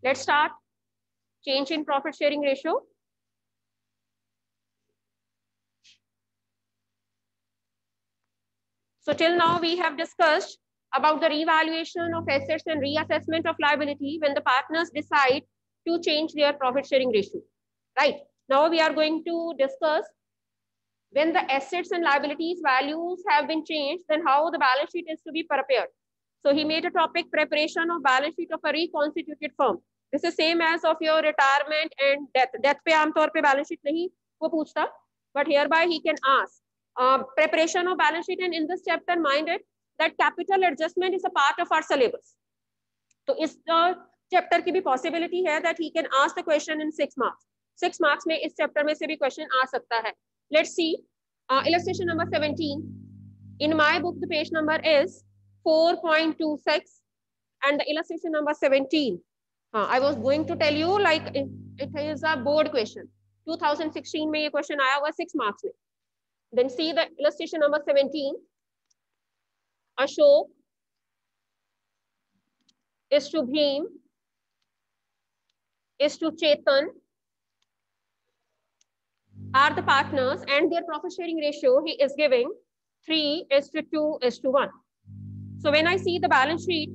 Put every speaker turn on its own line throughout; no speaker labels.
Let's start. Change in profit sharing ratio. So till now we have discussed about the revaluation of assets and reassessment of liability when the partners decide to change their profit sharing ratio, right? Now we are going to discuss when the assets and liabilities values have been changed, then how the balance sheet is to be prepared. So he made a topic preparation of balance sheet of a reconstituted firm. This is same as of your retirement and death. Death पे आमतौर पे balance sheet नहीं वो पूछता, but hereby he can ask preparation of balance sheet, and in this chapter minded that capital adjustment is a part of our syllabus. तो इस chapter की भी possibility है that he can ask the question in 6 marks. 6 marks में इस chapter में से भी question आ सकता है. Let's see illustration number 17. In my book the page number is 4.26 and the illustration number 17. I was going to tell you like it is a board question. 2016 में ये question आया हुआ 6 marks में. Then see the illustration number 17. Ashok is to Bhim is to Chetan are the partners, and their profit sharing ratio he is giving 3:2:1. So when I see the balance sheet,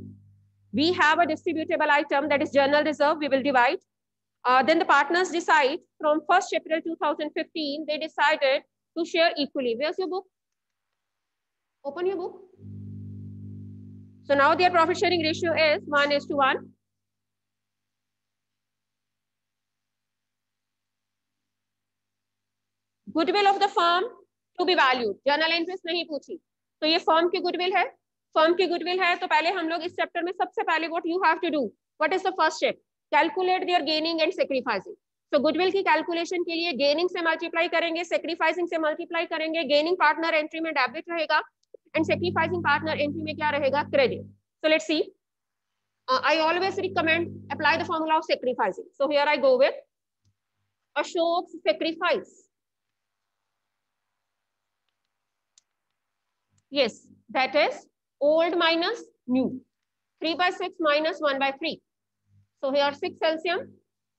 we have a distributable item that is general reserve. We will divide. Then the partners decide from 1st April 2015, they decided to share equally. Where's your book? Open your book. So now their profit sharing ratio is 1:1. Goodwill of the firm to be valued. Journal entries नहीं पूछी. तो ये firm की goodwill है. Firm की goodwill है तो पहले हम लोग इस chapter में सबसे पहले what you have to do. What is the first step? Calculate their gaining and sacrificing. So goodwill की calculation के लिए gaining से multiply करेंगे, sacrificing से multiply करेंगे. Gaining partner entry में debit रहेगा and sacrificing partner entry में क्या रहेगा? Credit. So let's see. I always recommend apply the formula of sacrificing. So here I go with Ashok's sacrifice. Yes, that is old minus new. 3/6 minus 1/3. So here 6 LCM,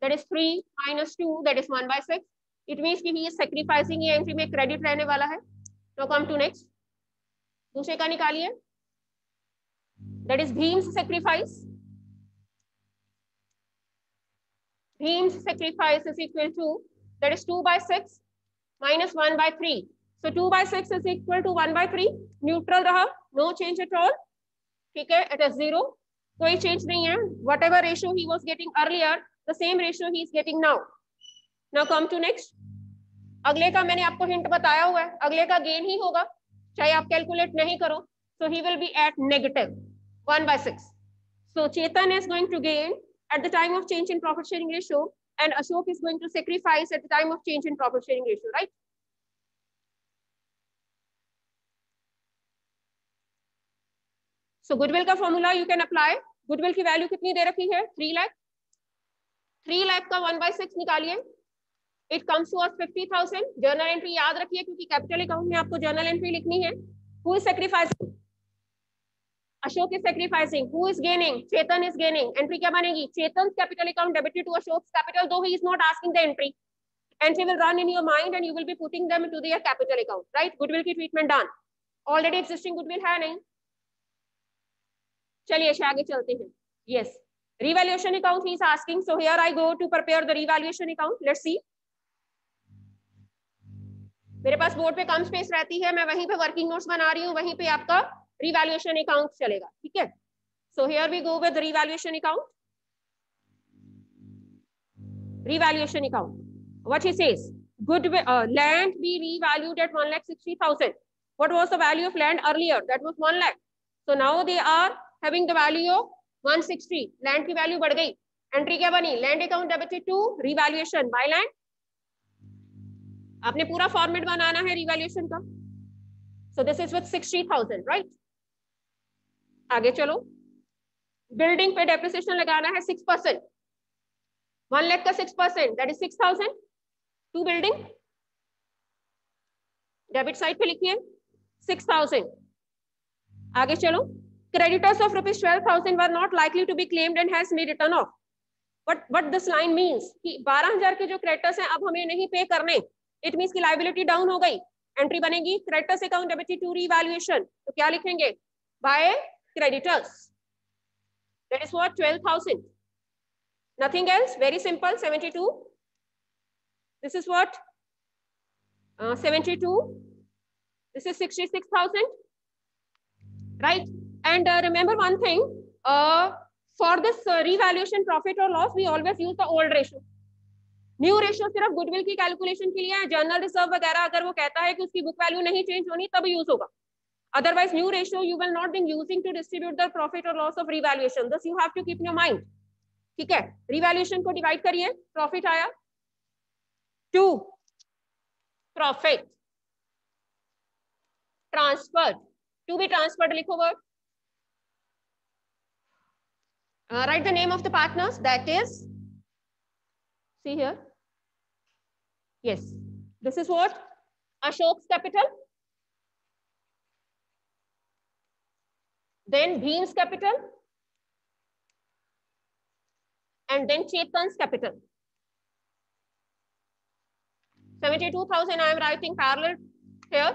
that is 3 minus 2, that is 1/6. It means कि he is sacrificing ये entry में credit रहने वाला है. Now come to next. दूसरे का निकालिए. That is Bhim's sacrifice. Bhim's sacrifice is equal to, that is 2/6 minus 1/3. So 2/6 is equal to 1/3. Neutral रहा, no change at all. ठीक है, it is 0. कोई change नहीं है. Whatever ratio he was getting earlier, the same ratio he is getting now. Now come to next. अगले का मैंने आपको hint बताया हुआ है. अगले का gain ही होगा, चाहे आप calculate नहीं करो. So he will be at negative 1/6. So Chetan is going to gain at the time of change in profit sharing ratio, and Ashok is going to sacrifice at the time of change in profit sharing ratio, right? So goodwill का formula you can apply. Goodwill की value कितनी दे रखी है? 3 लाख. 3 लाख का 1/6 निकालिए. It comes to us 50,000. Journal entry याद रखिए क्योंकि capital account में आपको journal entry लिखनी है. Who is sacrificing? Ashok is sacrificing. Who is gaining? Chetan is gaining. Entry क्या बनेगी? Chetan's capital account debited to Ashok's capital, though he is not asking the entry. Entry will run in your mind and you will be putting them into their capital account, right? Goodwill की treatment done. Already existing goodwill है नहीं. चलिए आगे चलते हैं. Yes, revaluation account he is asking. So here I go to prepare the revaluation account. Let's see. मेरे पास board पे कम space रहती है, मैं वहीं पे वर्किंग नोट्स बना रही हूँ, वहीं पे आपका revaluation account चलेगा. ठीक है. So here we go with the revaluation account. Revaluation account. What he says? Land be revalued at 1,60,000. What was the value of land earlier? That was 1 lakh. So now they are having the value of 160. Land की value बढ़ गई. Entry क्या बनी? Land account debited to revaluation by land. आपने पूरा format बनाना है revaluation का. So this is with 60,000, right? आगे चलो. Building पे depreciation लगाना है 6%. 1 lakh का 6%, that is 6,000. To building. Debit side पे लिखिए 6,000. आगे चलो. Creditors of rupees 12,000 were not likely to be claimed and has made return off. what this line means कि 12,000 के जो क्रेडिटर्स हैं अब हमें नहीं पे करने, इट मींस की लायबिलिटी डाउन हो गई, एंट्री बनेगी creditors account debited to revaluation, तो क्या लिखेंगे, by creditors, that is what 12,000, nothing else, very simple. 72, this is what 72, this is 66,000, right? And remember one thing, for this revaluation profit or loss we always use the old ratio. New ratio सिर्फ goodwill की calculation के लिए है, journal reserve वगैरह अगर वो कहता है कि उसकी बुक वैल्यू नहीं चेंज होनी तब यूज होगा, otherwise new ratio you will not be using to distribute the profit और loss of revaluation, this you have to keep in your mind, ठीक है? रिवैल्यूएशन को डिवाइड करिए, प्रॉफिट आया 2, profit transferred, to be transferred लिखो word, write the name of the partners, that is, see here, yes, this is what Ashok's capital, then Bhim's capital, and then Chetan's capital. 72,000 I am writing parallel here.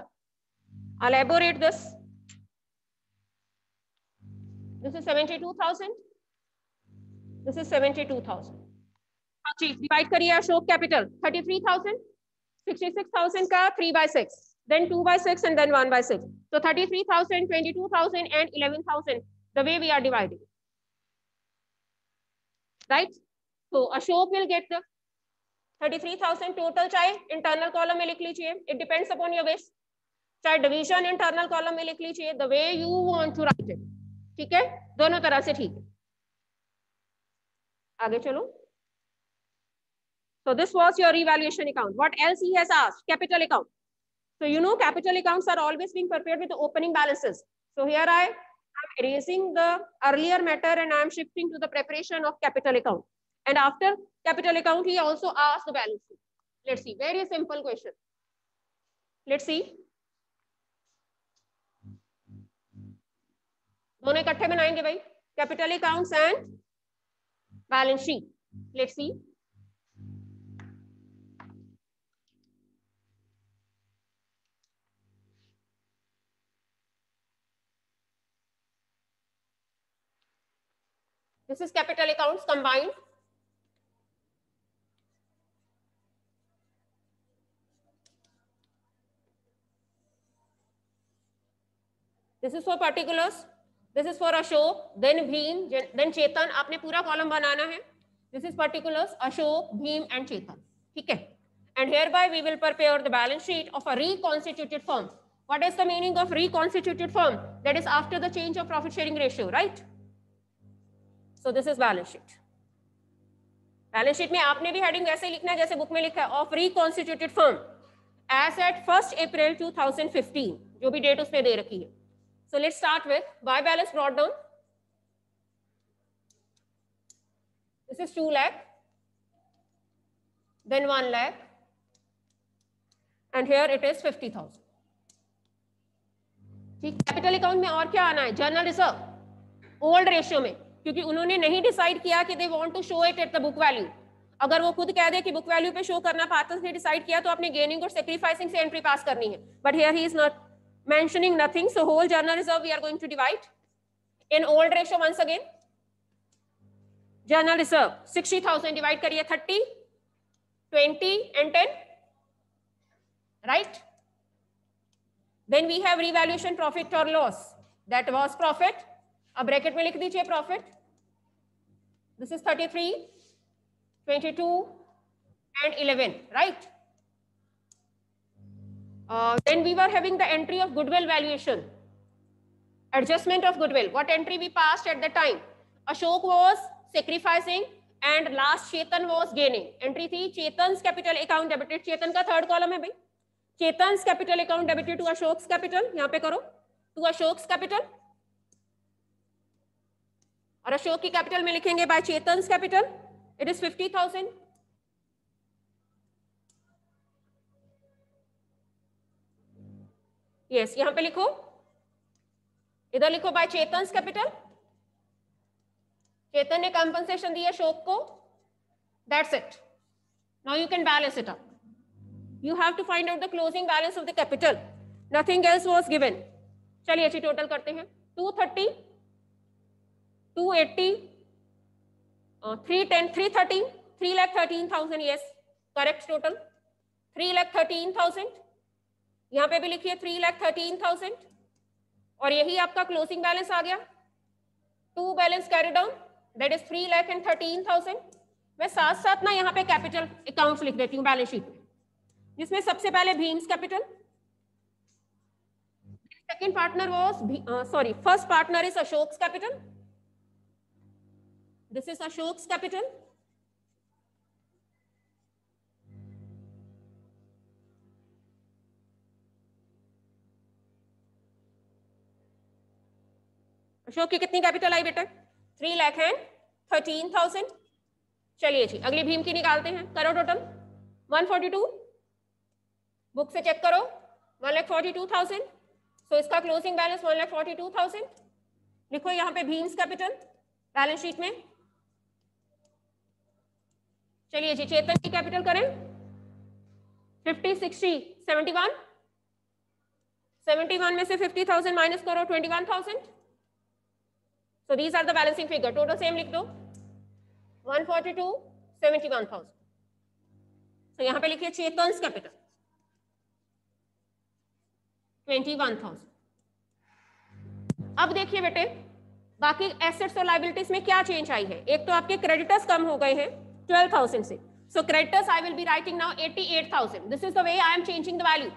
Elaborate this. This is 72,000. This is 72,000. Ji divide करिए Ashok capital 33,000, 66,000 का 3/6, then 2/6 and then 1/6, so 33,000, 22,000 and 11,000, the way we are dividing, right? So Ashok will get the 33,000 total, चाहे internal column में लिख लीजिए, it depends upon your wish, चाहे division internal column में लिख लीजिए, the way you want to write it, ठीक है? दोनों तरह से ठीक है, आगे चलो. So this was your revaluation account. What else he has asked? Capital account. So you know capital accounts are always being prepared with the opening balances. So here I am erasing the earlier matter and I am shifting to the preparation of capital account. And after capital account, he also asked the balance sheet. Let's see. Very simple question. Let's see. दोनों इकट्ठे बनाएंगे भाई. Capital accounts and balance sheet. Let's see. This is capital accounts combined. This is for particulars. This is for Ashok, then Bhim, then Chetan. आपने पूरा column बनाना है. This is particulars, Ashok, Bhim and Chetan. ठीक है? And hereby we will prepare the balance sheet of a reconstituted firm. What is the meaning of reconstituted firm? That is after the change of profit sharing ratio, right? So this is balance sheet. Balance sheet में आपने भी heading वैसे ही लिखना है जैसे book में लिखा है, of reconstituted firm as at 1st April 2015, जो भी डेट उसमें दे रखी है. So let's start with buy balance brought down. This is 2 lakh, then 1 lakh, and here it is 50,000. ठीक, कैपिटल अकाउंट में और क्या आना है? जर्नल रिजर्व ओल्ड रेशियो में, क्योंकि उन्होंने नहीं डिसाइड किया कि they want to show it at the book value. अगर वो खुद कह दे कि बुक वैल्यू पे शो करना, पार्टनर्स ने डिसाइड किया तो आपने गेनिंग और सैक्रिफाइसिंग से एंट्री पास करनी है. But here he is not mentioning nothing, so whole journal reserve we are going to divide in old ratio once again. Journal reserve 60,000 divide करिए 30, 20 and 10, right? Then we have revaluation profit or loss, that was profit. अब bracket में लिख दीजिए profit. This is 33, 22 and 11, right? Then we were having the entry of goodwill valuation, adjustment of goodwill. What entry we passed at the time? Ashok was sacrificing and last Chetan was gaining. Entry थी Chetan's capital account debited. Chetan का third column है भाई. Chetan's capital account debited to Ashok's capital. यहाँ पे करो to Ashok's capital. और अशोक की capital में लिखेंगे by Chetan's capital. It is 50,000. Yes, यहां पे लिखो, इधर लिखो बाय चेतन कैपिटल. चेतन ने कंपनसेशन दी अशोक को That's it. Now you can balance it up. You have to find out the closing balance of the capital. Nothing else was given. चलिए अच्छी total करते हैं. 230, 280, 310, 313, 3,13,000. Yes, correct total. 3,13,000. यहाँ पे भी लिखिए 3,13,000. और यही आपका क्लोजिंग बैलेंस आ गया. 2 balance carry down, that is 3,13,000. मैं साथ साथ ना यहाँ पे कैपिटल अकाउंट्स लिख देती हूँ बैलेंस शीट में, जिसमें सबसे पहले Bhim's capital. Second partner was first partner is Ashok's capital. This is Ashok's capital. Ashok की कितनी कैपिटल आई बेटा? 3,13,000. चलिए जी अगली भीम की निकालते हैं. करो टोटल 142. बुक से चेक करो 1,42,000. सो इसका क्लोजिंग बैलेंस 1,42,000. लिखो यहाँ पे भीम्स कैपिटल बैलेंस शीट में. चलिए जी चेतन की कैपिटल करें. 50, 60, 71. 71 में से 50,000 माइनस करो 21,000. So these are the balancing figure. Total same लिख दो 142, 71,000. So यहाँ पे लिखिए चेतन्स कैपिटल 21,000. अब देखिए बेटे बाकी एसेट्स और लायबिलिटीज में क्या चेंज आई है. एक तो आपके क्रेडिटर्स कम हो गए हैं 12,000 से. So creditors I will be writing now 88,000. This is the way I am changing the value.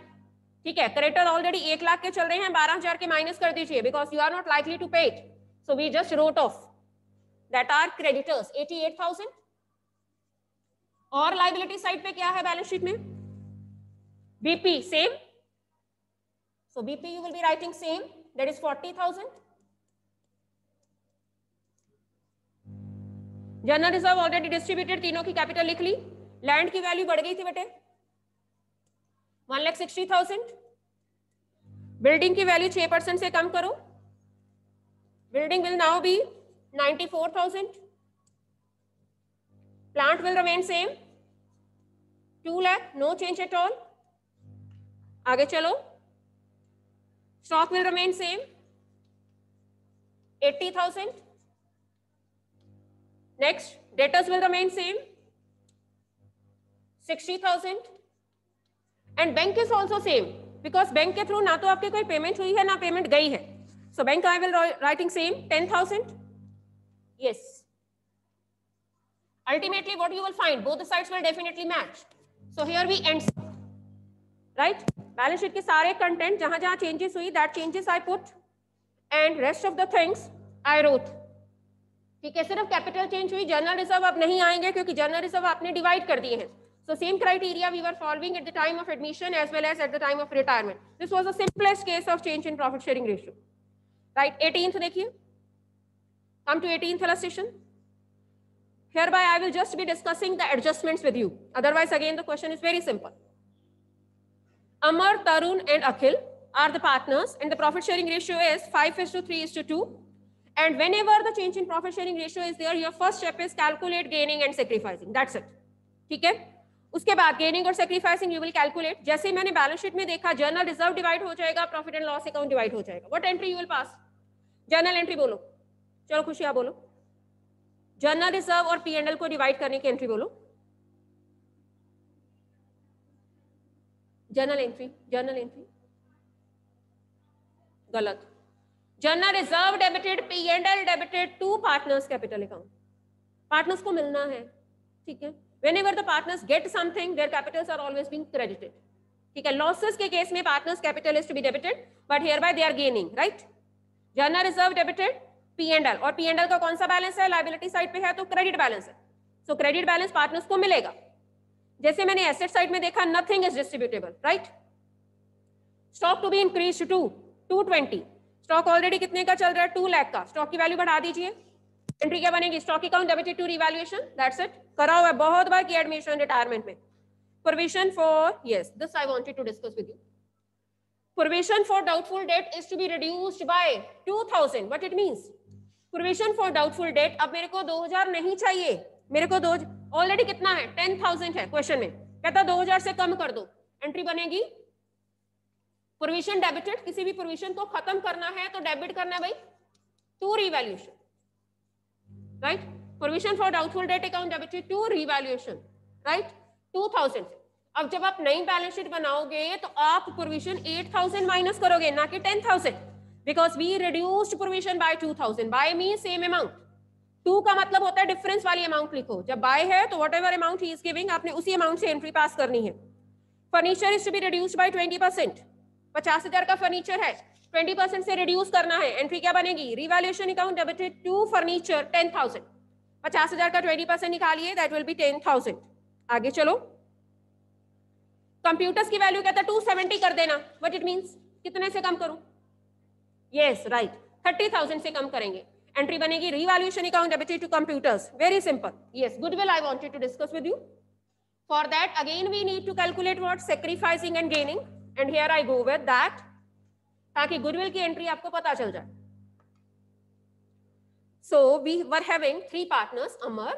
ठीक है, क्रेडिटर ऑलरेडी 1 लाख के चल रहे हैं, 12,000 के माइनस कर दीजिए because you are not likely to pay it. So we just wrote off that are creditors 88,000. और liability side पे क्या है बैलेंस शीट में? BP same. So BP you will be writing same, that is 40,000. General reserve already distributed, तीनों की capital लिख ली. Land की value बढ़ गई थी बेटे 1,60,000. बिल्डिंग की वैल्यू 6% से कम करो. Building will now be 94,000. Plant will remain same 2 lakh, no change at all. आगे चलो. Stock will remain same 80,000. Next, debtors will remain same 60,000. And bank is also same because bank के through ना तो आपके कोई payment हुई है ना पेमेंट गई है. So bank I will writing same 10,000. Yes. Ultimately what you will find, both the sides will definitely match. So here we end. Right? Balance sheet के सारे content जहाँ जहाँ changes हुई, that changes I put, and rest of the things I wrote. ठीक है, सिर्फ capital change हुई, general reserve अब नहीं आएंगे क्योंकि general reserve आपने divide कर दिए हैं. So same criteria we were following at the time of admission as well as at the time of retirement. This was the simplest case of change in profit sharing ratio. Right, 18th देखिए. Come to 18th illustration. Hereby I will just be discussing the adjustments with you. Otherwise again the question is very simple. Amar, Tarun and Akhil are the partners and the profit sharing ratio is 5:3:2. And whenever the change in profit sharing ratio is there, your first step is calculate gaining and sacrificing. That's it. ठीक है. उसके बाद gaining और sacrificing you will calculate. जैसे मैंने balance sheet में देखा general reserve divide हो जाएगा, profit and loss account divide हो जाएगा. What entry you will pass? General entry बोलो. चलो खुशियां बोलो. जनरल रिजर्व और P&L को डिवाइड करने की एंट्री बोलो. जनरल एंट्री गलत. General reserve debited, P&L debited to partners capital account. Partners को मिलना है. ठीक है. Whenever the partners get something, their capitals are always being credited. ठीक है. Losses के केस में partners capital is to be debited, but hereby they are gaining, right? General reserve debited, P&L, और P&L का कौन सा बैलेंस है? Liability side पे है तो क्रेडिट बैलेंस है. सो क्रेडिट बैलेंस पार्टनर्स को मिलेगा. जैसे मैंने एसेट साइड में देखा, nothing is distributable, right? Stock to be increase to 220. Stock already कितने का चल रहा है? 2 लाख का. स्टॉक की वैल्यू बढ़ा दीजिए. एंट्री क्या बनेगी? Stock account debited to revaluation. That's it. करा हुआ है बहुत बार की एडमिशन रिटायरमेंट में. Provision for, yes this I wanted to discuss with you. Provision for doubtful debt is to be reduced by 2000. What it means? Provision for doubtful debt, अब मेरे को 2000 नहीं चाहिए, मेरे को 2, ऑलरेडी कितना है 10,000 है क्वेश्चन में, कहता 2000 से कम कर दो, एंट्री बनेगी प्रोविजन डेबिटेड, किसी भी प्रोविजन को खत्म करना है तो डेबिट करना है भाई to revaluation, right, provision for doubtful debt account debited to revaluation, right, 2000 से। अब जब आप नई बैलेंस शीट बनाओगे तो आप प्रोविजन 8000 माइनस करोगे, ना कि 10,000, because we reduced provision by 2000, by mean same amount, 2 का मतलब होता है डिफरेंस वाली अमाउंट लिखो, जब बाय है तो वट एवर अमाउंट ही इज गिविंग आपने उसी अमाउंट से एंट्री पास करनी है। Furniture is to be reduced by 20%, 50,000 का फर्नीचर है, 20% से रिड्यूस करना है, एंट्री क्या बनेगी revaluation account debited to furniture 10,000, 50,000 का 20% निकालिए, दैट विल बी 10,000। आगे चलो, कंप्यूटर्स की वैल्यू कहता है 270 कर देना, व्हाट इट मींस, कितने से कम करूं, यस राइट 30,000 से कम करेंगे, एंट्री बनेगी revaluation account debited to computers, very simple. Yes, goodwill I wanted to discuss with you, for that again we need to calculate what sacrificing and gaining, and here I go with that, ताकि goodwill की entry आपको पता चल जाए। So we were having 3 partners, Amar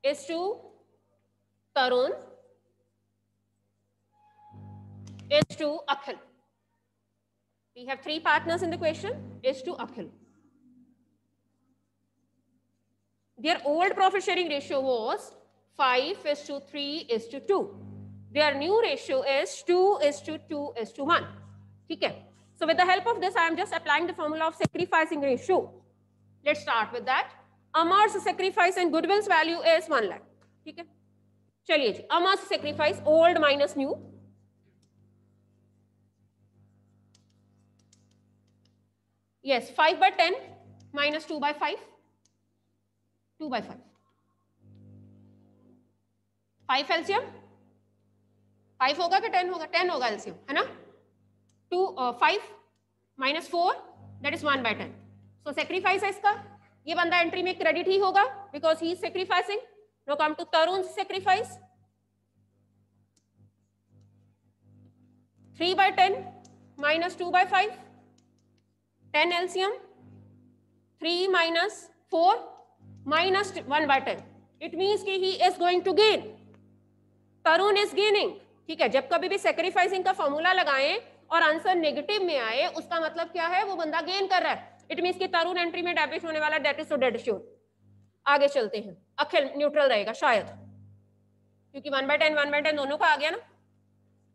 is to Tarun is to Akhil. We have 3 partners in the question, is to Akhil. Their old profit sharing ratio was 5:3:2. Their new ratio is 2:2:1. ठीक है, so with the help of this I am just applying the formula of sacrificing ratio. Let's start with that. Amar's sacrifice and goodwill's value is 1 lakh. ठीक है, चलिए जी, Amar's sacrifice old minus new, yes 5/10 minus 2/5, 2/5, 5 LCM 5 होगा कि 10 होगा, 10 होगा LCM, है ना, 5 minus 4 that is 1/10. So sacrifice है इसका, ये बंदा एंट्री में क्रेडिट ही होगा because he is sacrificing. Now come to Tarun's sacrifice, 3/10 minus 2/5, 10 LCM, 3 minus 4 minus 1/10. It means कि he is going to gain. Tarun is gaining. ठीक है, जब कभी भी sacrificing का फॉर्मूला लगाएं और आंसर नेगेटिव में आए, उसका मतलब क्या है, वो बंदा गेन कर रहा है, इट मींस कि तरुण एंट्री में डेबिट होने वाला, that is so dead sure. आगे चलते हैं, अखिल न्यूट्रल रहेगा शायद, क्योंकि 1/10 1/10 दोनों का आ गया ना।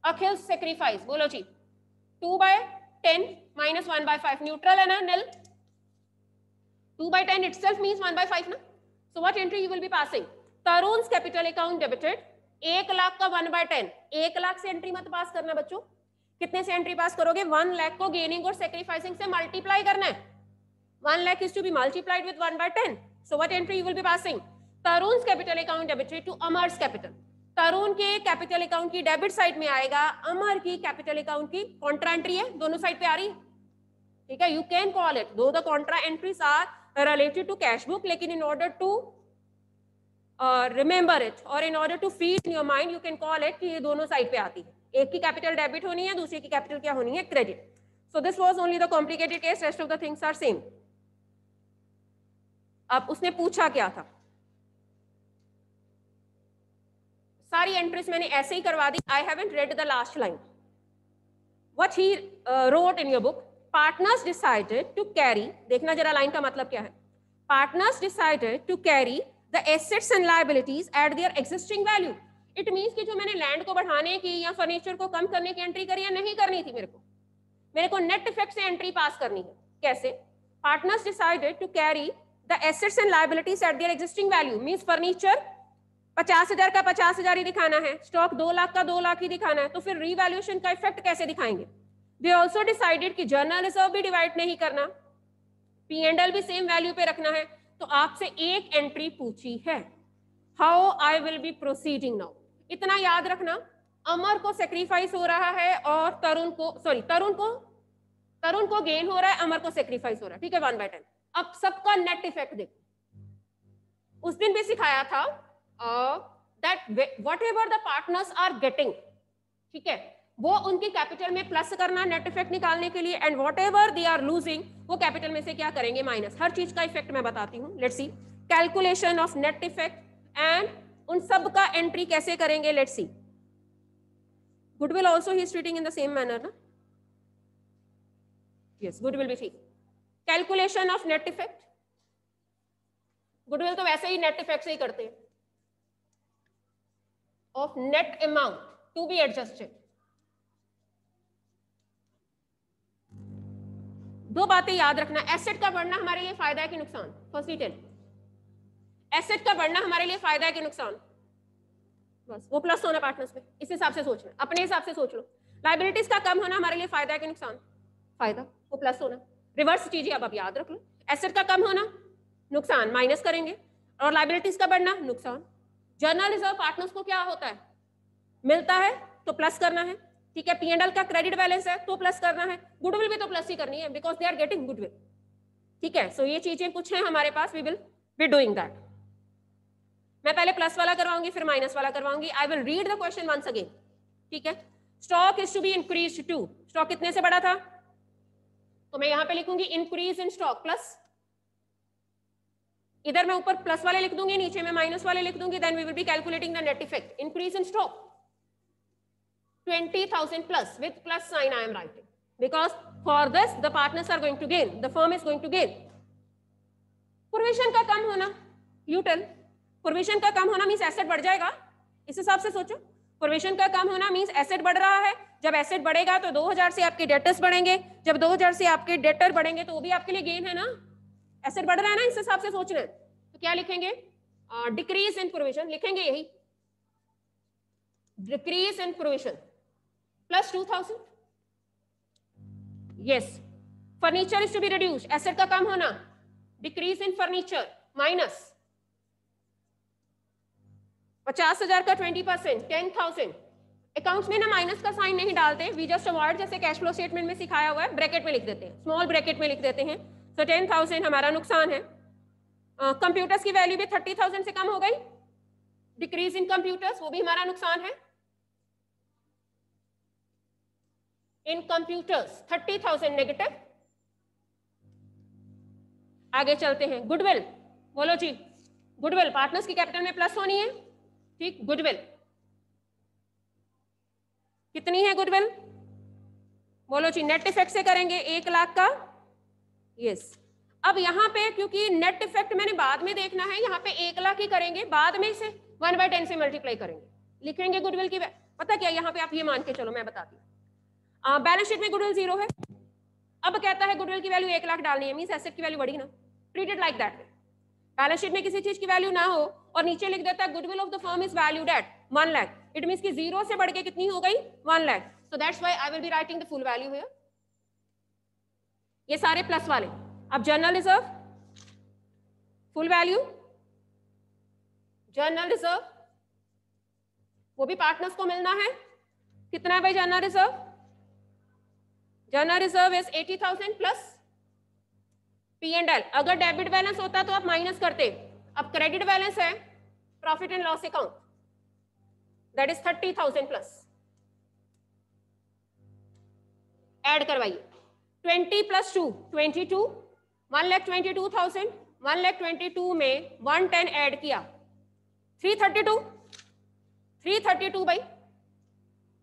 अखिल सेक्रीफाइस बोलो जी, 2/10 minus 1/5 न्यूट्रल है ना, निल, 2/10 itself means 1/5 ना, so what entry you will be passing, तरुण's capital account debited 1 lakh का 1/10, 1 लाख से एंट्री मत पास करना बच्चों, कितने से एंट्री पास करोगे, 1 लाख को गेनिंग और सैक्रिफाइसिंग से मल्टीप्लाई करना है, 1 lakh is to be multiplied with 1/10, so what entry you will be passing, तरुण's capital account debited to Amar's capital, Tarun के कैपिटल अकाउंट की डेबिट साइड में आएगा, अमर की कैपिटल अकाउंट की कॉन्ट्रा एंट्री है, दोनों साइड पे आ रही है, ठीक है, you can call it, though the contra entries are related to cash book, लेकिन in order to remember it और in order to feed in your mind you can call it कि ये दोनों साइड पे आती है, एक की कैपिटल डेबिट होनी है, दूसरी की कैपिटल क्या होनी है, credit. So this was only the complicated case, rest of the things are same. अब उसने पूछा क्या था, सारी एंट्रीज मैंने ऐसे ही करवा दी, I haven't read the last line, what he wrote in your book, partners decided to carry, देखना जरा लाइन का मतलब क्या है, partners decided to carry the assets and liabilities at their existing value, it means कि जो मैंने land को बढ़ाने की या फर्नीचर को कम करने की एंट्री करी या नहीं करनी थी, मेरे को नेट इफेक्ट से एंट्री पास करनी है, कैसे, partners decided to carry the assets and liabilities at their existing value, means furniture 50,000 का 50,000 ही दिखाना है, स्टॉक 2 लाख का 2 लाख ही दिखाना है, तो फिर रीवैल्यूएशन का इफेक्ट कैसे दिखाएंगे। दे आल्सो डिसाइडेड कि जर्नल रिजर्व भी डिवाइड नहीं करना, P&L भी सेम वैल्यू पे रखना है, तो आपसे एक एंट्री पूछी है, how I will be proceeding now, इतना याद रखना, अमर को सेक्रीफाइस हो रहा है और तरुण को गेन हो रहा है, अमर को सेक्रीफाइस हो रहा है, ठीक है, 1/10। अब सबका नेट इफेक्ट देखो, उस दिन भी सिखाया था that whatever the partners are getting, ठीक है, वो उनकी कैपिटल में प्लस करना नेट इफेक्ट निकालने के लिए, and whatever they are losing वो कैपिटल में से क्या करेंगे, माइनस, हर चीज का इफेक्ट मैं बताती हूँ, let's see, calculation of net effect and उन सब का एंट्री कैसे करेंगे, let's see. Goodwill also he is treating in the same manner ना. यस, गुडविल भी ठीक. Calculation of net effect, goodwill तो वैसे ही नेट इफेक्ट से ही करते हैं. Of net amount to be adjusted. दो बातें याद रखना. एसेट का बढ़ना हमारे लिए फायदा है कि नुकसान? Firstly tell. एसेट का बढ़ना हमारे लिए फायदा है कि नुकसान? बस वो प्लस होना पार्टनर्स में, इस हिसाब से सोचना, अपने हिसाब से सोच लो. लाइबिलिटीज का कम होना हमारे लिए फायदा है कि नुकसान? फायदा, वो प्लस होना. रिवर्स कीजिए, अब आप याद रख लो. एसेट का कम होना नुकसान, माइनस करेंगे. और लाइबिलिटीज का बढ़ना नुकसान. जर्नल रिजर्व पार्टनर्स को क्या होता है? मिलता है तो प्लस करना है. ठीक है, P&L का क्रेडिट बैलेंस है तो प्लस करना है. गुडविल भी तो प्लस ही करनी है because they are getting goodwill. ठीक है, सो ये चीजें कुछ हैं हमारे पास, we will be doing that. मैं पहले प्लस वाला करवाऊंगी फिर माइनस वाला करवाऊंगी. I will read the question once again. ठीक है, stock is to be increase to. Stock कितने से बढ़ा था? तो मैं यहां पे लिखूंगी इंक्रीज इन स्टॉक प्लस. इधर मैं ऊपर प्लस वाले लिख दूंगी, नीचे मैं माइनस वाले लिख दूंगी. Then we will be calculating the net effect. Increase in stock 20,000 plus. With plus sign I am writing because for this the partners are going to gain, the firm is going to gain. Provision का कम होना, you tell. Provision का कम होना means asset बढ़ जाएगा. इस हिसाब से सोचो. प्रोविजन का कम होना मींस एसेट बढ़ रहा है. जब एसेट बढ़ेगा तो 2000 से आपके डेटर्स बढ़ेंगे. जब 2000 से आपके डेटर बढ़ेंगे तो वो भी आपके लिए गेन है ना. एसेट बढ़ रहा है ना, इस हिसाब से सोचना है. तो क्या लिखेंगे? डिक्रीज इन प्रोविजन लिखेंगे, यही decrease in provision plus 2000. yes, furniture is to be reduced. asset का कम होना, decrease in furniture minus 50,000 का 20%, 10,000. अकाउंट्स में ना माइनस का साइन नहीं डालते, वी जस्ट अवॉइड, जैसे कैश फ्लो स्टेटमेंट में सिखाया हुआ है, ब्रैकेट में लिख देते हैं, स्मॉल ब्रैकेट में लिख देते हैं. तो 10,000 हमारा नुकसान है. कंप्यूटर्स की वैल्यू भी 30,000 से कम हो गई. डिक्रीज इन कंप्यूटर्स, वो भी हमारा नुकसान है. In computers 30,000 negative. आगे चलते हैं. गुडविल बोलो जी. गुडविल पार्टनर्स की कैपिटल में प्लस होनी है. ठीक, गुडविल कितनी है? गुडविल बोलो जी. नेट इफेक्ट से करेंगे 1 लाख का. यस, अब यहाँ पे क्योंकि नेट इफेक्ट मैंने बाद में देखना है, यहाँ पे 1 लाख ही करेंगे, बाद में इसे 1/10 से मल्टीप्लाई करेंगे. लिखेंगे गुडविल की, पता क्या यहाँ पे आप ये मान के चलो, मैं बताती हूँ. बैलेंस शीट में गुडविल 0 है. अब कहता है गुडविल की वैल्यू 1 लाख डालनी है, मींस एसेट की वैल्यू बढ़ी ना. Treated like that. Balance sheet में किसी चीज की वैल्यू ना हो और नीचे लिख देता है goodwill of the firm is valued at 1 lakh. It means कि 0 से बढ़ के कितनी हो गई? 1 lakh. So that's why I will be writing the full value here. ये सारे प्लस वाले. अब journal reserve full value, journal reserve वो भी पार्टनर्स को मिलना है. कितना है भाई journal reserve? Journal reserve is 80,000 plus P&L. अगर डेबिट बैलेंस होता तो आप माइनस करते. अब क्रेडिट बैलेंस है, profit and loss account, that is 30,000 plus. Add करवाइए. 20 प्लस 2 22, 1,22,000. 1,22,000 में 110 ऐड किया, 332. 332 भाई,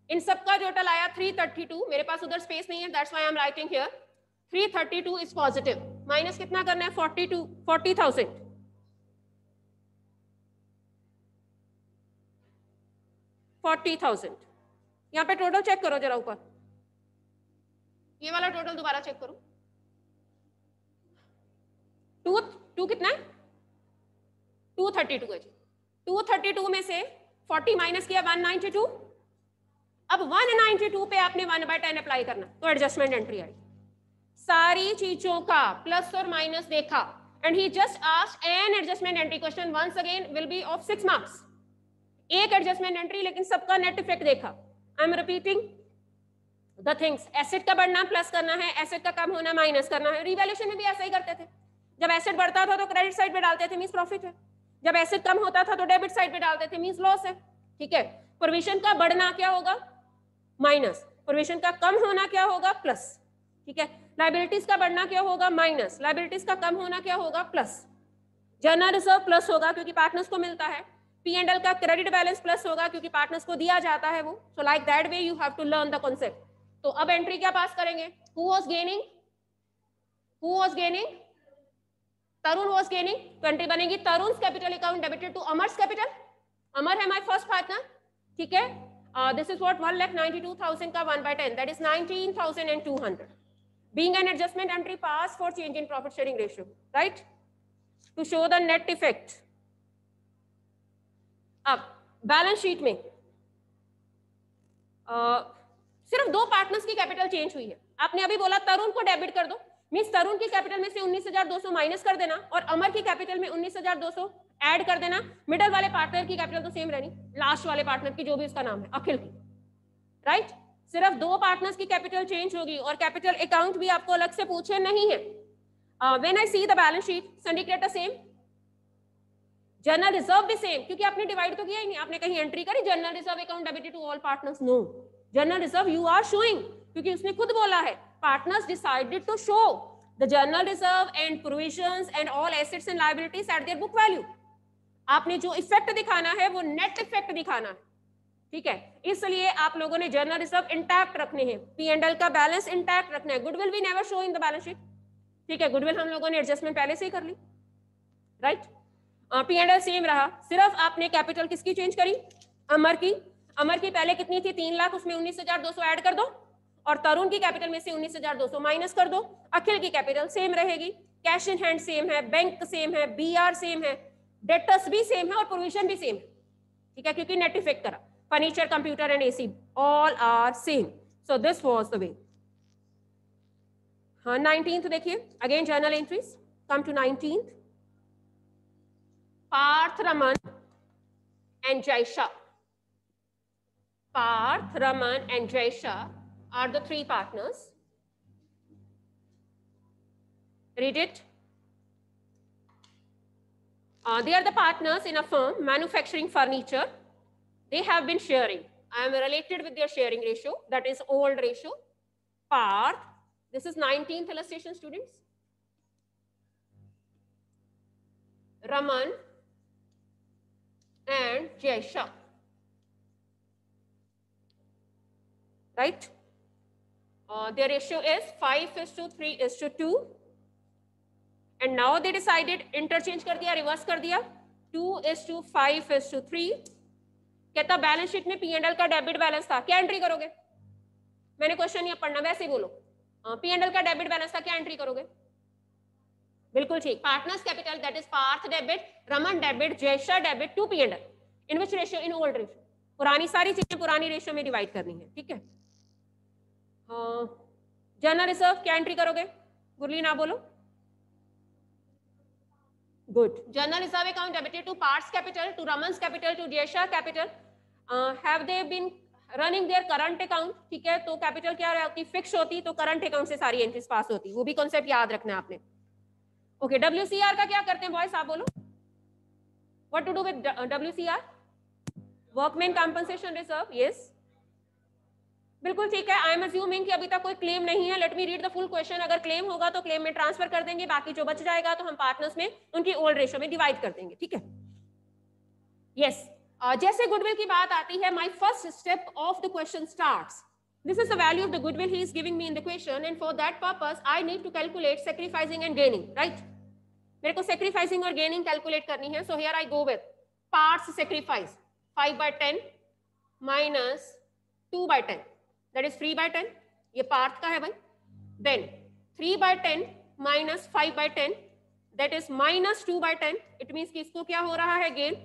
इन सबका टोटल आया 332. मेरे पास उधर स्पेस नहीं है, that's why I am writing here 332 is positive. Minus कितना करना है? 40,000. 40,000. यहाँ पे टोटल चेक करो जरा ऊपर, ये वाला टोटल दोबारा चेक करो. टू कितना है? 232 है जी. 232 में से 40 माइनस किया 192. अब 192 पे आपने 1/10 अप्लाई करना, तो एडजस्टमेंट एंट्री आई. सारी चीजों का प्लस और माइनस देखा and he just asked an adjustment entry. Question once again will be of 6 marks. एक एडजस्टमेंट एंट्री, लेकिन सबका नेट इफेक्ट देखा. I am repeating the things. Asset का बढ़ना प्लस करना है, एसेट का कम होना माइनस करना है. रिवैल्यूएशन में भी ऐसा ही करते थे. जब एसेट बढ़ता था तो क्रेडिट साइड पे डालते थे, मींस प्रॉफिट है. जब एसेट कम होता था तो डेबिट साइड पे डालते थे, मींस लॉस है. ठीक है, प्रोविजन का बढ़ना क्या होगा? माइनस. प्रोविजन का कम होना क्या होगा? प्लस. ठीक है, लायबिलिटीज का बढ़ना क्या होगा? माइनस. लायबिलिटीज का कम होना क्या होगा? प्लस. जनरल रिजर्व प्लस होगा क्योंकि पार्टनर्स को मिलता है, P&L का क्रेडिट बैलेंस प्लस होगा क्योंकि पार्टनर्स को दिया जाता है वो. So like that way you have to learn the concept. तो अब एंट्री क्या पास करेंगे? Who was gaining? Who was gaining? Tarun was gaining. तो एंट्री बनेगी Tarun capital account debited to Amar's capital. Amar है माय फर्स्ट पार्टनर, ठीक है. दिस इज व्हाट 1,92,000 का 1/10 that is 19,200 being an adjustment entry pass for change in profit sharing ratio, right, to show the net effect. अब balance sheet में सिर्फ दो partners की capital change हुई है. आपने अभी बोला तरुण को डेबिट कर दो, मींस तरुण की कैपिटल में से 19,200 माइनस कर देना और अमर की कैपिटल में 19,200 ऐड कर देना. मिडल वाले पार्टनर की कैपिटल तो सेम रहनी, लास्ट वाले पार्टनर की जो भी उसका नाम है, अखिल की, राइट. सिर्फ दो पार्टनर्स की कैपिटल चेंज होगी और कैपिटल अकाउंट भी आपको अलग से पूछे नहीं है. When I see the balance sheet, syndicate same, general reserve भी सेम, क्योंकि आपने डिवाइड तो किया ही नहीं. आपने कहीं एंट्री करी general reserve account debited to all partners? No, general reserve you are showing, क्योंकि उसने खुद बोला है partners decided to show the general reserve and provisions and all assets and liabilities at their book value. आपने जो effect दिखाना है वो नेट इफेक्ट दिखाना है, ठीक है. इसलिए आप लोगों ने जनरल रिजर्व इंटैक्ट रखने हैं, P&L का बैलेंस इंटैक्ट रखना है. Goodwill we never show in the balance sheet, ठीक है. गुडविल हम लोगों ने एडजस्टमेंट पहले से ही कर ली, राइट. P&L सेम रहा, सिर्फ आपने कैपिटल किसकी चेंज करी? अमर की. अमर की पहले कितनी थी? 3 लाख, उसमें 19,200 ऐड कर दो और तरुण की कैपिटल में से 19,200 माइनस कर दो. अखिल की कैपिटल सेम रहेगी, कैश इन हैंड सेम है, बैंक सेम है, BR सेम है, डेटर्स भी सेम है और प्रोविजन भी सेम है, ठीक है, क्योंकि नेट इफेक्ट करा. Furniture, computer and AC all are same. So this was the way. हाँ, 19th देखिए, again journal entries. Come to 19th. Parth, Raman and Jaisha. Parth, Raman and Jaisha are the three partners. Read it. They are the partners in a firm manufacturing furniture. They have been sharing. I am related with their sharing ratio, that is old ratio. Parth, this is 19th illustration, students. Raman and Jaisha, right? Their ratio is 5:3:2, and now they decided interchange कर दिया, reverse कर दिया, 2:5:3. कहता balance sheet में P&L का debit balance था, क्या entry करोगे? मैंने क्वेश्चन नहीं पढ़ना, वैसे ही बोलो. P&L का डेबिट बैलेंस था, क्या एंट्री करोगे? बिल्कुल ठीक, partners capital that is Parth debit, Raman debit, Jaysha debit to P&L. In which ratio? In old ratio. पुरानी सारी चीजें पुरानी रेशियो में डिवाइड करनी है, ठीक है. जनरल रिजर्व क्या एंट्री करोगे? गुरली ना बोलो. Good. General reserve account debited to Parth's capital, to Raman's capital, to Jaysha capital. Have they been running their current account, ठीक है. तो कैपिटल क्या होती? फिक्स होती, तो करंट अकाउंट से सारी एंट्रीज पास होती. वो भी कॉन्सेप्ट याद रखना है आपने. ओके, WCR का क्या करते हैं बॉयज, आप बोलो. What to do with WCR? Workman compensation reserve. Yes, बिल्कुल ठीक है. आई एम अज्यूमिंग कि अभी तक कोई क्लेम नहीं है. Let me read the full question. अगर क्लेम होगा तो क्लेम में ट्रांसफर कर देंगे, बाकी जो बच जाएगा तो हम पार्टनर्स में उनकी ओल्ड रेशियो में डिवाइड कर देंगे, ठीक है. यस, जैसे गुडविल की बात आती है, my first step of the question starts. This is the value of the goodwill he is giving me in the question, and for that purpose I need to calculate sacrificing and gaining, right? मेरे को sacrificing और gaining calculate करनी है. So here I go with parts sacrifice 5/10 minus 2/10, that is 3/10. ये पार्थ का है भाई. Then 3/10 minus 5/10, that is minus 2/10. It means कि इसको क्या हो रहा है? गेन.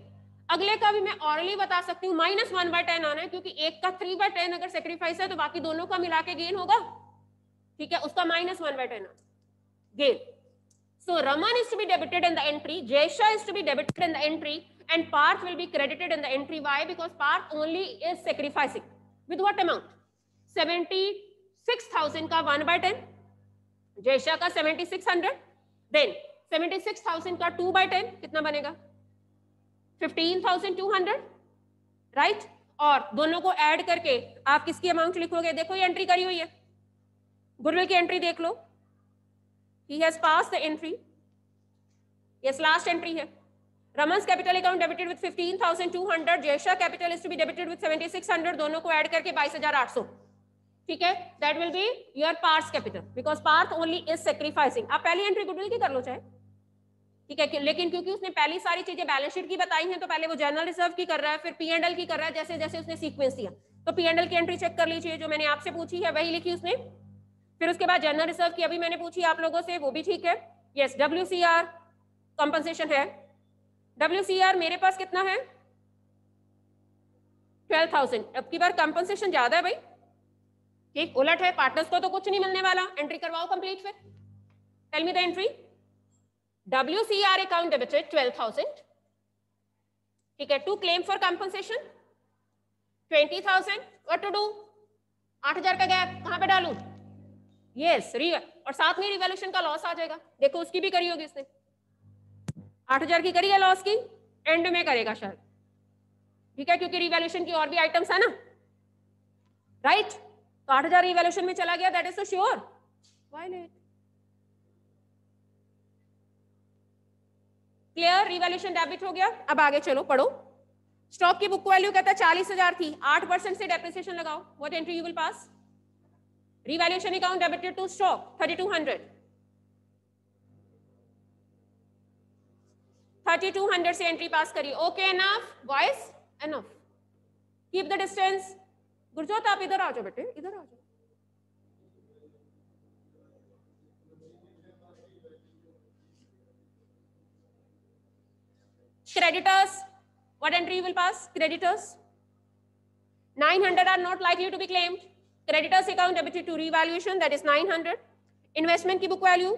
अगले का भी मैं ऑरली बता सकती हूँ, -1/10 आना है, क्योंकि एक का 3/10 अगर सेक्रीफाइस है तो बाकी दोनों का मिला के गेन होगा, ठीक है. उसका -1/10 gain. So Raman is to be debited in the entry, Jaysha is to be debited in the entry, and Parth will be credited in the entry. Why? Because Parth only is sacrificing. With what amount? 76,000 का 1/10, जयशा का 7,600. Then 76,000 का 2/10 कितना बनेगा? 15,200, right. और दोनों को add करके आप किसकी अमाउंट लिखोगे? देखो ये एंट्री करी हुई है, गुडविल की एंट्री देख लो. He has passed the entry. Yes last entry है. Raman's capital account debited with 15,200, Jaysha capital is to be debited with 7,600, दोनों को ऐड करके 22,800. ठीक है, that will be your Parth capital because Parth only is sacrificing. आप पहली एंट्री गुडविल की कर लो चाहे, ठीक है, लेकिन क्योंकि उसने पहली सारी चीजें बैलेंस शीट की बताई हैं तो पहले वो जनरल रिजर्व की कर रहा है, फिर P&L की कर रहा है, जैसे जैसे उसने सीक्वेंस दिया. तो P&L की एंट्री चेक कर लीजिए, जो मैंने आपसे पूछी है वही लिखी उसने. फिर उसके बाद जनरल रिजर्व की अभी मैंने पूछी आप लोगों से, वो भी ठीक है. यस, WCR कंपनसेशन है. WCR मेरे पास कितना है 12,000. अब की बार कंपनसेशन ज्यादा है भाई, ठीक, उलट है, पार्टनर्स को तो कुछ नहीं मिलने वाला. एंट्री करवाओ कंप्लीट. फिर tell me the entry. WCR account debited 12,000. ठीक है, to claim for compensation 20,000. What to do? 8,000 का गैप कहां पे डालूं? यस, और साथ में रिवैल्यूएशन का लॉस आ जाएगा. देखो उसकी भी करी होगी इसने, 8,000 की करी है लॉस की, एंड में करेगा शायद. ठीक है, क्योंकि रिवैल्यूएशन की और भी आइटम्स है ना, राइट? तो 8,000 रिवैल्यूएशन में चला गया, दैट इज तो sure. Violet. Clear, revaluation debit हो गया. अब आगे चलो पढ़ो. स्टॉक की बुक वैल्यू कहता है 40,000 थी, 8% से डेप्रिसिएशन लगाओ. What entry you will pass? Revaluation account debited to stock 3,200. 3,200 से एंट्री पास करिए. Okay, enough boys, enough. Keep the distance. Gurjot आप इधर आ जाओ बेटे, इधर आ जाओ. Creditors, what entry you will pass? Creditors 900 are not likely to be claimed. Creditors account debited to revaluation, that is 900. Investment की book value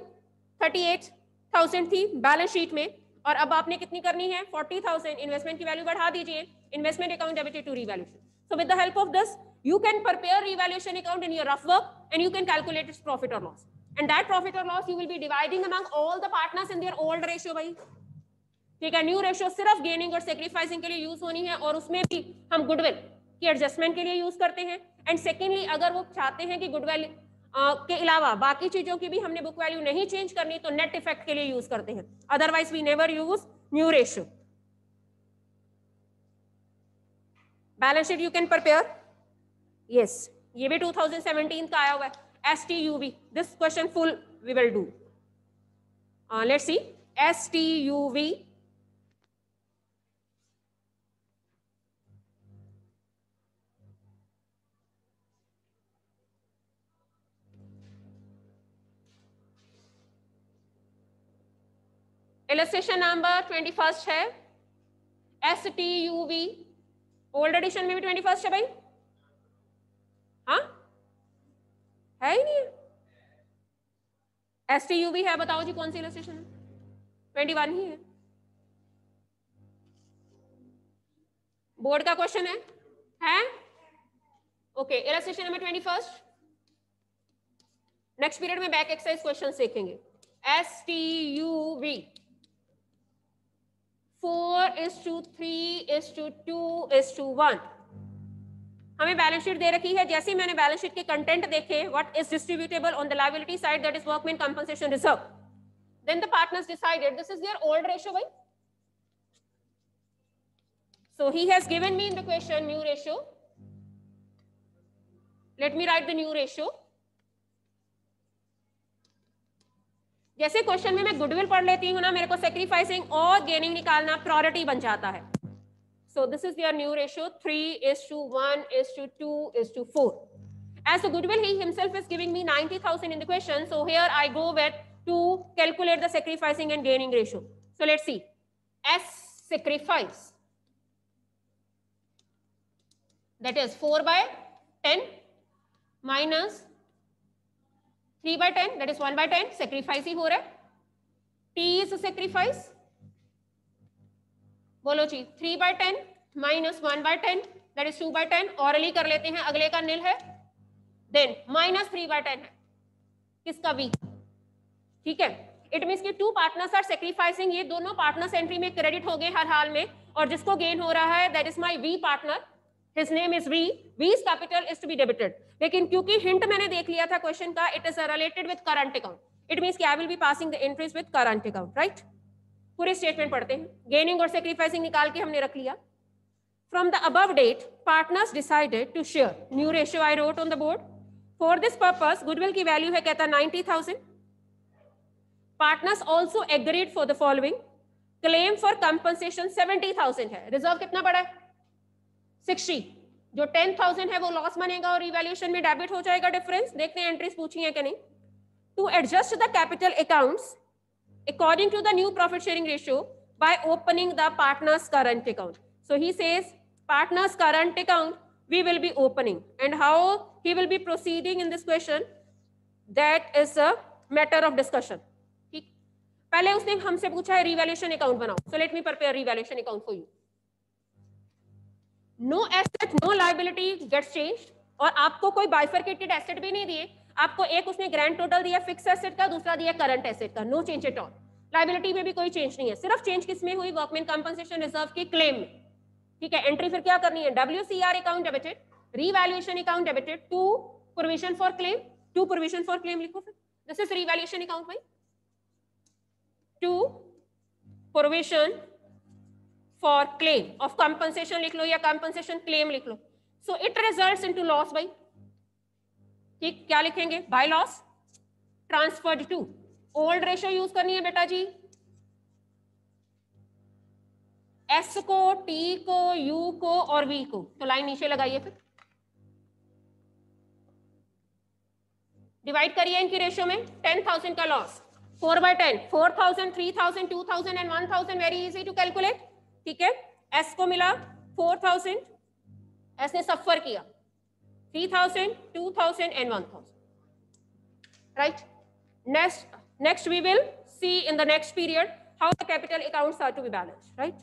38,000 थी balance sheet में, और अब आपने कितनी करनी है 40,000. इन्वेस्टमेंट की वैल्यू बढ़ा दीजिए. Investment account debited to revaluation. So with the help of this you can prepare revaluation account in your rough work and you can calculate its profit or loss, and that profit or loss you will be dividing among all the partners in their old ratio. भाई ठीक है, new ratio सिर्फ gaining और sacrificing के लिए use होनी है, और उसमें भी हम गुडविल की एडजस्टमेंट के लिए यूज करते हैं. एंड सेकेंडली अगर वो चाहते हैं कि गुडविल के अलावा बाकी चीजों की भी हमने बुक वैल्यू नहीं चेंज करनी तो नेट इफेक्ट के लिए यूज करते हैं. Otherwise we never use new ratio. Balance sheet you can prepare. Yes, ये भी 2017 का आया हुआ है. STUV, this question full we will do. Let's see. STUV illustration number 21 है. STUV ओल्ड एडिशन में भी 21 है भाई. हाँ है ही नहीं. STUV है, बताओ जी कौन सी इलस्ट्रेशन है? 21 ही है. बोर्ड का क्वेश्चन है? Okay, illustration number 21. Next period में बैक एक्सरसाइज क्वेश्चन देखेंगे. STUV 4:3:2:1. हमें बैलेंस शीट दे रखी है. जैसे ही मैंने बैलेंस शीट के कंटेंट देखे, what is distributable on the liability side, that is workman compensation reserve. Then the partners decided this is their old ratio भाई. So he has given me in the question new ratio. Let me write the new ratio. जैसे question में मैं goodwill पढ़ लेती हूँ ना, मेरे को सेक्रीफाइसिंग और गेनिंग निकालना प्रायोरिटी बन जाता है. So this is your new ratio 3:1:2:4. As the goodwill, he himself is giving me 90,000 in the question. So here I go with to calculate the sacrificing and gaining ratio. So let's see. S sacrifice, that is 4/10 minus 3/10, that is 1/10. sacrifice ही हो रहा है. T is sacrifice. बोलो जी. 3/10 minus 1/10, that is 2/10. Hourly कर लेते हैं, अगले का नील है. देन minus 3/10 है किसका? V. ठीक है. इट मीन्स कि टू पार्टनर्स आर सेक्रीफाइसिंग. ये दोनों पार्टनर्स एंट्री में क्रेडिट हो गए हर हाल में, और जिसको गेन हो रहा है that is my V partner. His name is V. V's capital is to be debited. लेकिन क्योंकि हिंट मैंने देख लिया था क्वेश्चन का, it is related with current account. It means कि I will be passing the entries with current account, right? पूरे statement पढ़ते हैं. गेनिंग और सेक्रीफाइसिंग निकाल के हमने रख लिया. From the above date, partners decided to share. New ratio I wrote on the board. For this purpose, goodwill की वैल्यू है कहता 90,000. Partners also agreed for the following. Claim for compensation 70,000 है. Reserve कितना बड़ा है? 60. जो 10,000 है वो लॉस बनेगा और रिवैल्यूएशन में डेबिट हो जाएगा डिफरेंस. देखते हैं एंट्रीज पूछी है कि नहीं. To adjust the capital accounts according to the new profit sharing ratio by opening the partner's current account. So he says partner's current account we will be opening, and how he will be proceeding in this question, that is a matter of discussion. ठीक. पहले उसने हमसे पूछा है revaluation account बनाओ. So let me prepare revaluation account for you. No asset, no liability gets changed. और आपको कोई बाइफरकेटेड एसेट भी नहीं दिए. आपको एक उसने ग्रैंड टोटल दिया फिक्स एसेट का, दूसरा दिया करंट एसेट का. No change at all. Liability में भी कोई चेंज नहीं है. सिर्फ चेंज किसमें हुई? वर्कमैन कंपनसेशन रिजर्व के क्लेम में. ठीक है. एंट्री फिर क्या करनी है? WCR account debited, revaluation account debited, to provision for claim. To provision for claim लिखो फिर. दिस इज रिवैल्यूएशन अकाउंट भाई. To provision for claim of compensation लिख लो या कंपनसेशन क्लेम लिख लो. So it results into loss भाई. ठीक. क्या लिखेंगे? By loss transferred to. Old ratio use करनी है बेटा जी. एस को, टी को, यू को और वी को. तो लाइन नीचे लगाइए फिर. डिवाइड करिए इनकी रेशियो में. 10,000 का loss 4/10. 4,000, 3,000, 2,000 and 1,000. Very easy to calculate. ठीक है. एस को मिला 4,000. एस ने सफर किया 3,000, 2,000 and 1,000. Right? Next we will see in the next period how the capital accounts are to be balanced. Right?